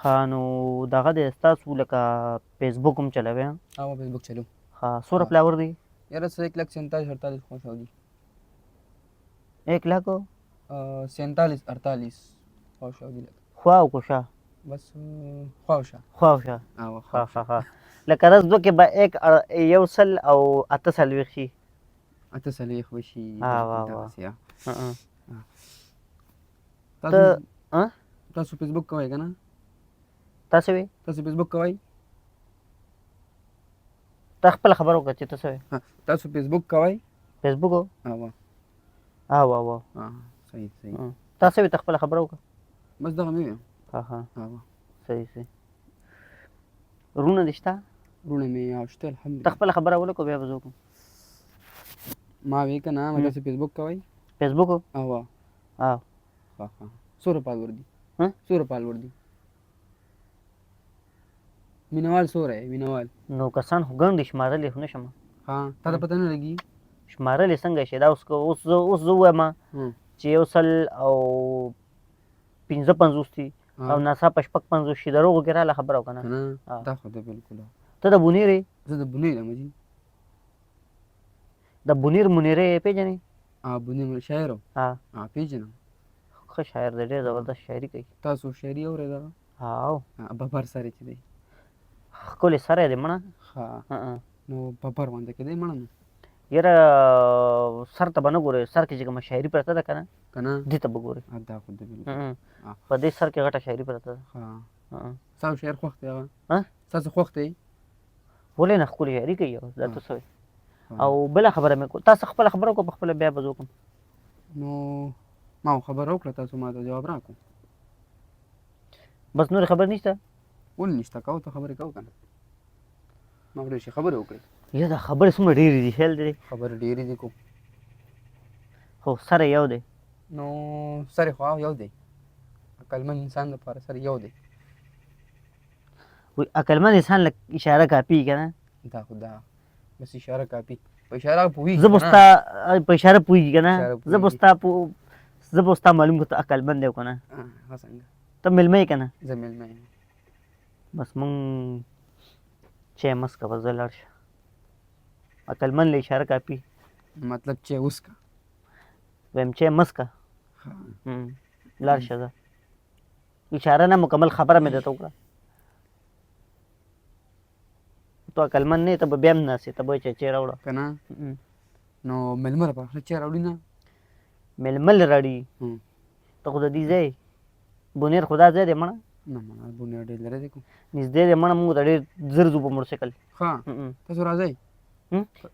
ښه نو دغه دی ستاسو لکه فیسبوک هم چلوئ؟ हाँ फेसबुक चलो ښه څومره فلاور دی؟ यार 1,47,48 خوش हो जी 1,47,48 خوش हो जी خوا او که شا؟ बस خوشا خوا او شا. हाँ ښه ښه ښه لکه رس دوه کې به 1 او 8 شي. اته څلوېښت وشي واه بالکل واه. دغسې ها. ته تاسو فیسبوک کوئ که نه؟ تاسو وی تاسو فیسبوک کوئ؟ ته خپله خبره وکړه چې ته څه وی. تاسو فیسبوک کوئ؟ فیسبوک اوه اوه صحیح صحیح تاسو وی ته خپله خبره وکړه. بس دغه مې ویم. ها ها اوه صحیح صحیح. وروڼه دې شته؟ وروڼه مې شته ته الحمدلله. خپله خبره ولکړو بیا به زه وکړم. ما وی که نه تاسو فیسبوک کوئ؟ فیسبوک اوه ها ها ها څومره فالوور دي؟ څومره فالوور دي؟ مینوال څومره یې مینوال؟ نو کسان خو ګڼ دي شمارلی خو نه شم. ها تا ته پته نه لګي؟ شمارلی څنګه شي دا اوس زه ووایم چې 150 دي او ناڅاپه 55 شي دروغو کې راله خبره وکړه که نه دا خو ده بالکل. ته د بونیر یې؟ زه د بونیر یم جي. د بونیر منیرې یې پېژنې؟ بونیر شاعر و ها پېژنم. ښه شاعر دی ډېر زبردست شاعري کوي. تاسو شاعري اورېدله؟ هاو ببر سر چې دی ښکلی سر یې دی مړه. ها نو ببر غونډه کې دی مړه نو یاره سر ته به نه ګورې سر کې چې کومه شاعري پرته ده که نه که نه دې ته به ګورې. دا خو ده بالکل. په دې سر کې غټه شاعري پرته ده. ستاسو شاعر خوښ دی هغه؟ ها ستاسو خوښ دی؟ ولې نه ښکلې شاعري کوي دا ته څه وایې. او بله خبره مې تاسو خپله خبره وکړه په خپله بیا به زه وکړم. نو ما خبره وکړه تاسو ما ته جواب راکړو. بس نورې خبرې نشته؟ ولې نشته کوو ته خبرې کوو که نه ما ډېر شي خبرې وکړې. یا دا خبرې څومره ډېرې دي خیال دی. خبرې ډېرې دي کو خو سر یو دی. نو سر خو یو دی عقلمند انسان لپاره سر یو دی. وایي عقلمند انسان له اشاره کاپي که نه. دا خو دا بس اشاره کاپي په اشاره پوهېږي. زه به ستا په اشاره پوهېږي که نه. زه به ستا معلوم کړو ته عقلمند دی که نه. هغه څنګه ته مېلمه یې که نه. زه مېلمه یم. بس مونږ چای مست کوه زه لاړ شه. عقلمند له اشاره کاپي مطلب چې اوس کا ویم چای مست که لاړ شه زه اشاره نه مکمل خبره مې درته وکړه. تو عقلمند نه یې ته به بیا هم ناست یې ته به وایې چې چای راوړه که نه نو مېلمه لپاره ښه چای راوړي نه مېلمه له راړي ته خو د دې ځای بونیر خو دا ځای دی مړه نه مړه بونیر ډېر لرې دی کوم نږدې دی مړه مونږ ته ډېر زر ځو په موټرسایکل. ښه تاسو راځئ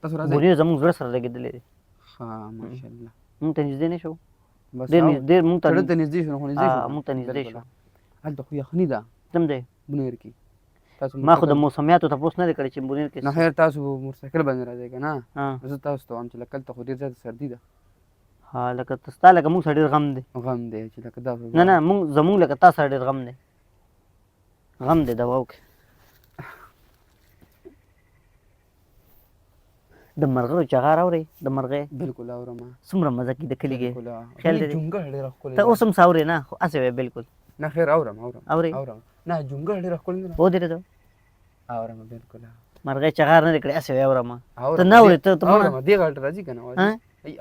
تاسو راځئ. بونیر زموږ زړه سره لګېدلی دی. ښه ماشاءالله مونږ ته نږدې نه شو بس ډېر مونږ ته سړک ته نږدې شو خو نږدې شو مونږ ته نږدې شو. هلته خو یخني ده کوم دی بونیر کې. ما خو د موسمیاتو تپوس نه دی کړی چې بونیر کې نه خیر تاسو موټرسایکل باندې راځئ که نه زه تاسو ته وایم چې لکه هلته خو ډېر زیاته سردي ده. ها لکه ستا لکه مونږ سره ډېر غم دی. غم دی چې لکه دا نه زمونږ لکه تا سره ډېر غم دی. غم دی دوا وکړې. د مرغیو چغار اورې د مرغۍ بالکل اورم څومره مزه کوي د کلي کې خیال دی. جونګړه ډېره ښکلې ته اوس هم څه اورې نه خو هسې وایې بالکل نه خیر اورم اورې نه جونګړه ډېره ښکلې نه ده ودرېده اورم بالکل مرغۍ چغار نه دی کړی هسې وایې اورم ته نه اورې ته اورم دې غاړې راځي که نه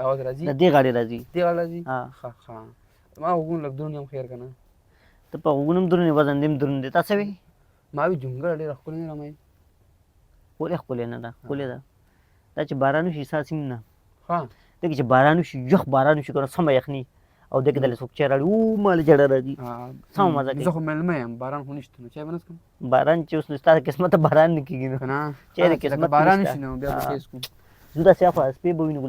اواز راځي د دې غاړې راځي دې غاړې راځي ښه ښه ما غوږونه لږ دروند یم خیر که نه ته په غوږونه هم دروند یې وزن دې هم دروند دی تا څه وایې ما وي جونګړه ډېره ښکلې نه ده ما ولې ښکلې نه ده ښکلې ده دا چې باران وشي ساسې هم نه ښه دغې چې باران وشي یخ باران وشي که نه سمه یخني او دغې دلې څوک چای راوړي ماله جړه راځي سمه مزه کوي. زه خو مېلمه یم باران خو نشته نو چای به نه څښم. باران چې اوس نو ستا د قسمته باران نه کېږي نو که نه چای د قسمت باران وشي نو بیا به چای څښو. زه داسې اخوا سپی به وي نو